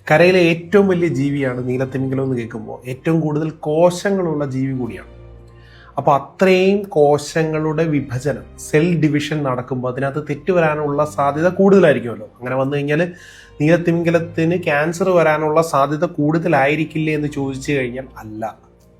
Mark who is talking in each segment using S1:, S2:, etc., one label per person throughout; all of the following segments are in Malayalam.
S1: കരയിലെ ഏറ്റവും വലിയ ജീവിയാണ് നീലത്തിമിംഗലം എന്ന് കേൾക്കുമ്പോൾ ഏറ്റവും കൂടുതൽ കോശങ്ങളുള്ള ജീവി കൂടിയാണ്. അപ്പോൾ അത്രയും കോശങ്ങളുടെ വിഭജനം, സെൽ ഡിവിഷൻ നടക്കുമ്പോൾ അതിനകത്ത് തെറ്റ് വരാനുള്ള സാധ്യത കൂടുതലായിരിക്കുമല്ലോ. അങ്ങനെ വന്നു കഴിഞ്ഞാൽ നീലത്തിമിംഗലത്തിന് ക്യാൻസർ വരാനുള്ള സാധ്യത കൂടുതലായിരിക്കില്ലേ എന്ന് ചോദിച്ചു കഴിഞ്ഞാൽ അല്ല.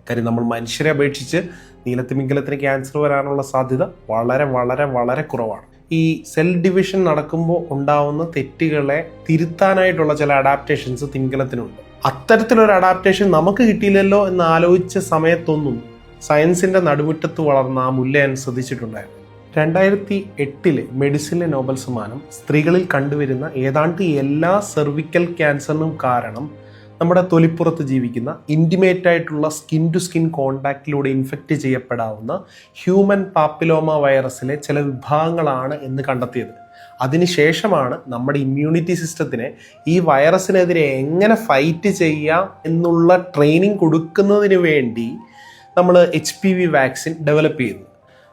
S1: കാര്യം നമ്മൾ മനുഷ്യരെ അപേക്ഷിച്ച് നീലത്തിമിംഗലത്തിന് ക്യാൻസർ വരാനുള്ള സാധ്യത വളരെ വളരെ വളരെ കുറവാണ്. ഈ സെൽ ഡിവിഷൻ നടക്കുമ്പോൾ ഉണ്ടാവുന്ന തെറ്റുകളെ തിരുത്താനായിട്ടുള്ള ചില അഡാപ്റ്റേഷൻസ് തിമിംഗലത്തിനുണ്ട്. അത്തരത്തിലൊരു അഡാപ്റ്റേഷൻ നമുക്ക് കിട്ടിയില്ലല്ലോ എന്ന് ആലോചിച്ച സമയത്തൊന്നും സയൻസിന്റെ നടുമുറ്റത്ത് വളർന്ന ആ മുല്ലയൻ ശ്രദ്ധിച്ചിട്ടുണ്ടായിരുന്നു. 2008 മെഡിസിനിലെ നോബൽ സമ്മാനം സ്ത്രീകളിൽ കണ്ടുവരുന്ന ഏതാണ്ട് എല്ലാ സെർവിക്കൽ ക്യാൻസറിനും കാരണം നമ്മുടെ തൊലിപ്പുറത്ത് ജീവിക്കുന്ന ഇൻറ്റിമേറ്റ് ആയിട്ടുള്ള സ്കിൻ ടു സ്കിൻ കോണ്ടാക്റ്റിലൂടെ ഇൻഫെക്റ്റ് ചെയ്യപ്പെടാവുന്ന ഹ്യൂമൻ പാപ്പിലോമ വൈറസിലെ ചില വിഭാഗങ്ങളാണ് എന്ന് കണ്ടെത്തിയത്. അതിനുശേഷമാണ് നമ്മുടെ ഇമ്മ്യൂണിറ്റി സിസ്റ്റത്തിനെ ഈ വൈറസിനെതിരെ എങ്ങനെ ഫൈറ്റ് ചെയ്യാം എന്നുള്ള ട്രെയിനിങ് കൊടുക്കുന്നതിന് വേണ്ടി നമ്മൾ HPV വാക്സിൻ ഡെവലപ്പ് ചെയ്തു.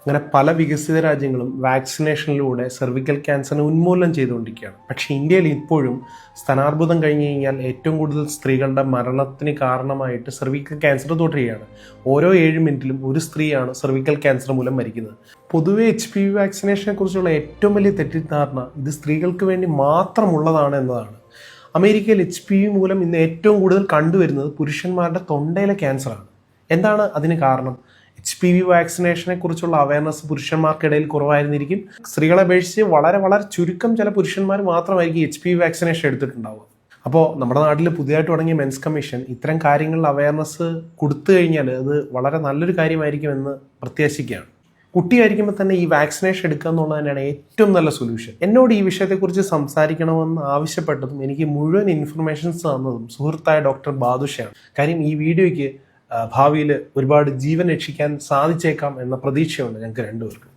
S1: അങ്ങനെ പല വികസിത രാജ്യങ്ങളും വാക്സിനേഷനിലൂടെ സെർവിക്കൽ ക്യാൻസറിനെ ഉന്മൂലനം ചെയ്തുകൊണ്ടിരിക്കുകയാണ്. പക്ഷേ ഇന്ത്യയിൽ ഇപ്പോഴും സ്ഥാനാർബുദം കഴിഞ്ഞ് കഴിഞ്ഞാൽ ഏറ്റവും കൂടുതൽ സ്ത്രീകളുടെ മരണത്തിന് കാരണമായിട്ട് സെർവിക്കൽ ക്യാൻസർ തുടരുകയാണ്. ഓരോ 7 മിനിറ്റിലും ഒരു സ്ത്രീയാണ് സെർവിക്കൽ ക്യാൻസർ മൂലം മരിക്കുന്നത്. പൊതുവെ HPV വാക്സിനേഷനെ കുറിച്ചുള്ള ഏറ്റവും വലിയ തെറ്റിദ്ധാരണ ഇത് സ്ത്രീകൾക്ക് വേണ്ടി മാത്രമുള്ളതാണ് എന്നതാണ്. അമേരിക്കയിൽ HPV മൂലം ഇന്ന് ഏറ്റവും കൂടുതൽ കണ്ടുവരുന്നത് പുരുഷന്മാരുടെ തൊണ്ടയിലെ ക്യാൻസറാണ്. എന്താണ് അതിന് കാരണം? HPV വാക്സിനേഷനെ കുറിച്ചുള്ള അവയർനെസ് പുരുഷന്മാർക്കിടയിൽ കുറവായിരുന്നിരിക്കും. സ്ത്രീകളെ അപേക്ഷിച്ച് വളരെ വളരെ ചുരുക്കം ചില പുരുഷന്മാർ മാത്രമായിരിക്കും HPV വാക്സിനേഷൻ എടുത്തിട്ടുണ്ടാവുക. അപ്പോൾ നമ്മുടെ നാട്ടിൽ പുതിയതായിട്ട് തുടങ്ങിയ മെൻസ് കമ്മീഷൻ ഇത്തരം കാര്യങ്ങളിൽ അവയർനെസ് കൊടുത്തു കഴിഞ്ഞാൽ അത് വളരെ നല്ലൊരു കാര്യമായിരിക്കുമെന്ന് പ്രത്യാശിക്കുകയാണ്. കുട്ടിയായിരിക്കുമ്പോൾ തന്നെ ഈ വാക്സിനേഷൻ എടുക്കുക എന്നുള്ളത് തന്നെയാണ് ഏറ്റവും നല്ല സൊല്യൂഷൻ. എന്നോട് ഈ വിഷയത്തെക്കുറിച്ച് സംസാരിക്കണമെന്ന് ആവശ്യപ്പെട്ടതും എനിക്ക് മുഴുവൻ ഇൻഫർമേഷൻസ് തന്നതും സുഹൃത്തായ ഡോക്ടർ ബാദുഷയാണ്. കാര്യം ഈ വീഡിയോയ്ക്ക് ഭാവിയിൽ ഒരുപാട് ജീവൻ രക്ഷിക്കാൻ സാധിച്ചേക്കാം എന്ന പ്രതീക്ഷയുണ്ട് ഞങ്ങൾക്ക് രണ്ടുപേർക്കും.